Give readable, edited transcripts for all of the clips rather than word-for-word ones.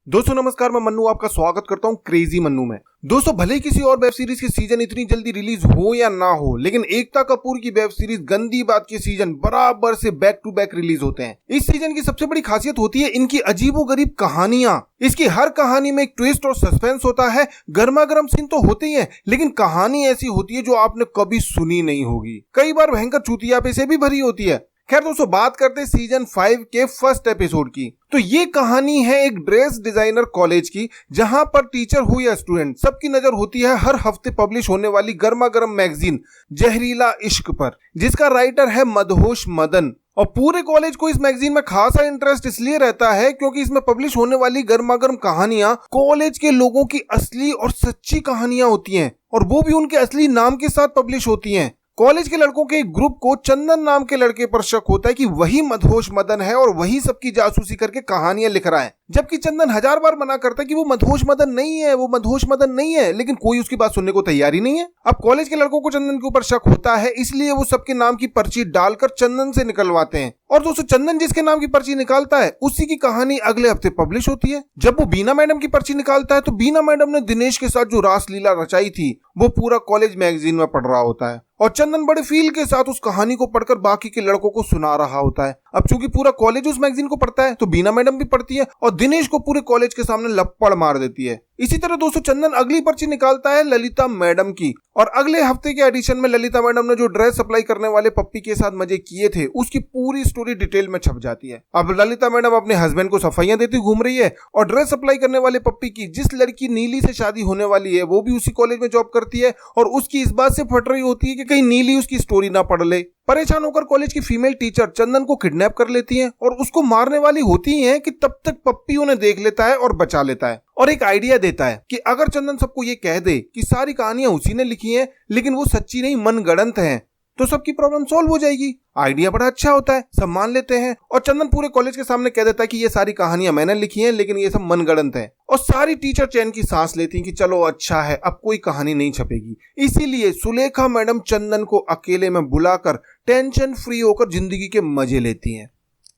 दोस्तों नमस्कार, मैं मन्नू आपका स्वागत करता हूं क्रेजी मन्नू में। दोस्तों भले ही किसी और वेब सीरीज की सीजन इतनी जल्दी रिलीज हो या ना हो, लेकिन एकता कपूर की वेब सीरीज गंदी बात के सीजन बराबर से बैक टू बैक रिलीज होते हैं। इस सीजन की सबसे बड़ी खासियत होती है इनकी अजीबोगरीब कहानियां। इसकी हर कहानी में एक ट्विस्ट और सस्पेंस होता है। गर्मा गर्म सीन तो होते ही है, लेकिन कहानी ऐसी होती है जो आपने कभी सुनी नहीं होगी। कई बार भयंकर चूतियापे से भी भरी होती है। खैर दोस्तों, बात करते हैं सीजन 5 के फर्स्ट एपिसोड की। तो ये कहानी है एक ड्रेस डिजाइनर कॉलेज की, जहां पर टीचर हो या स्टूडेंट, सबकी नजर होती है हर हफ्ते पब्लिश होने वाली गर्मा गर्म मैगजीन जहरीला इश्क पर, जिसका राइटर है मदहोश मदन। और पूरे कॉलेज को इस मैगजीन में खासा इंटरेस्ट इसलिए रहता है क्योंकि इसमें पब्लिश होने वाली गर्मा गर्म कहानियां कॉलेज के लोगों की असली और सच्ची कहानियां होती हैं, और वो भी उनके असली नाम के साथ पब्लिश होती हैं। कॉलेज के लड़कों के एक ग्रुप को चंदन नाम के लड़के पर शक होता है कि वही मदहोश मदन है और वही सबकी जासूसी करके कहानियां लिख रहा है, जबकि चंदन हजार बार मना करता है कि वो मदहोश मदन नहीं है, वो मदहोश मदन नहीं है, लेकिन कोई उसकी बात सुनने को तैयार ही नहीं है। अब कॉलेज के लड़कों को चंदन के ऊपर शक होता है, इसलिए वो सबके नाम की पर्ची डालकर चंदन से निकलवाते हैं। और दोस्तों, चंदन जिसके नाम की पर्ची निकालता है उसी की कहानी अगले हफ्ते पब्लिश होती है। जब वो बीना मैडम की पर्ची निकालता है तो बीना मैडम ने दिनेश के साथ जो रासलीला रचाई थी वो पूरा कॉलेज मैगजीन में पढ़ रहा होता है, और चंदन बड़े फील के साथ उस कहानी को पढ़कर बाकी के लड़कों को सुना रहा होता है। अब चूंकि पूरा कॉलेज उस मैगजीन को पढ़ता है तो बीना मैडम भी पढ़ती है और दिनेश को पूरे कॉलेज के सामने लपड़ मार देती है। इसी तरह दोस्तों, चंदन अगली पर्ची निकालता है ललिता मैडम की, और अगले हफ्ते के एडिशन में ललिता मैडम ने जो ड्रेस सप्लाई करने वाले पप्पी के साथ मजे किए थे उसकी पूरी स्टोरी डिटेल में छप जाती है। अब ललिता मैडम अपने हस्बैंड को सफाइयां देती घूम रही है, और ड्रेस सप्लाई करने वाले पप्पी की जिस लड़की नीली से शादी होने वाली है वो भी उसी कॉलेज में जॉब करती है, और उसकी इस बात से फट रही होती है कि कहीं नीली उसकी स्टोरी ना पढ़ ले। परेशान होकर कॉलेज की फीमेल टीचर चंदन को किडनैप कर लेती हैं और उसको मारने वाली होती ही हैं कि तब तक पप्पी उन्हें देख लेता है और बचा लेता है, और एक आइडिया देता है कि अगर चंदन सबको ये कह दे कि सारी कहानियां उसी ने लिखी हैं लेकिन वो सच्ची नहीं मनगढ़ंत हैं, तो सबकी प्रॉब्लम सॉल्व हो जाएगी। आइडिया बड़ा अच्छा होता है, सब मान लेते हैं, और चंदन पूरे कॉलेज के सामने कह देता है कि ये सारी कहानियां मैंने लिखी हैं लेकिन ये सब मनगढ़ंत है। और सारी टीचर चैन की सांस लेती हैं कि चलो अच्छा है, अब कोई कहानी नहीं छपेगी। इसीलिए सुलेखा मैडम चंदन को अकेले में बुलाकर टेंशन फ्री होकर जिंदगी के मजे लेती हैं।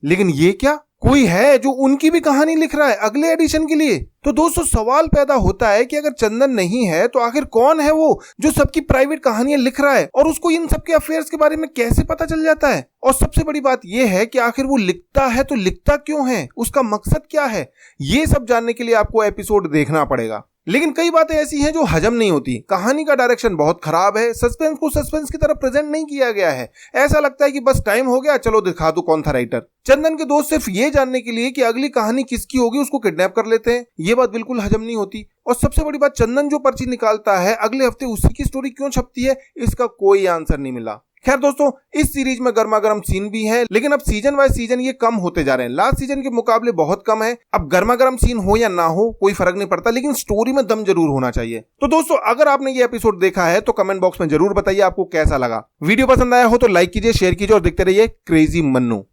लेकिन ये क्या, कोई है जो उनकी भी कहानी लिख रहा है अगले एडिशन के लिए? तो दोस्तों, सवाल पैदा होता है कि अगर चंदन नहीं है तो आखिर कौन है वो जो सबकी प्राइवेट कहानियां लिख रहा है, और उसको इन सबके अफेयर्स के बारे में कैसे पता चल जाता है? और सबसे बड़ी बात यह है कि आखिर वो लिखता है तो लिखता क्यों है, उसका मकसद क्या है? ये सब जानने के लिए आपको एपिसोड देखना पड़ेगा। लेकिन कई बातें ऐसी हैं जो हजम नहीं होती। कहानी का डायरेक्शन बहुत खराब है, सस्पेंस को सस्पेंस की तरह प्रेजेंट नहीं किया गया है। ऐसा लगता है कि बस टाइम हो गया, चलो दिखा दो कौन था राइटर। चंदन के दोस्त सिर्फ ये जानने के लिए कि अगली कहानी किसकी होगी उसको किडनैप कर लेते हैं। ये बात बिल्कुल हजम नहीं होती। और सबसे बड़ी बात, चंदन जो पर्ची निकालता है अगले हफ्ते उसी की स्टोरी क्यों छपती है, इसका कोई आंसर नहीं मिला। खैर दोस्तों, इस सीरीज में गर्मा गर्म सीन भी है, लेकिन अब सीजन वाइज सीजन ये कम होते जा रहे हैं। लास्ट सीजन के मुकाबले बहुत कम है। अब गर्मा गर्म सीन हो या ना हो कोई फर्क नहीं पड़ता, लेकिन स्टोरी में दम जरूर होना चाहिए। तो दोस्तों, अगर आपने ये एपिसोड देखा है तो कमेंट बॉक्स में जरूर बताइए आपको कैसा लगा। वीडियो पसंद आया हो तो लाइक कीजिए, शेयर कीजिए और देखते रहिए क्रेजी मन्नू।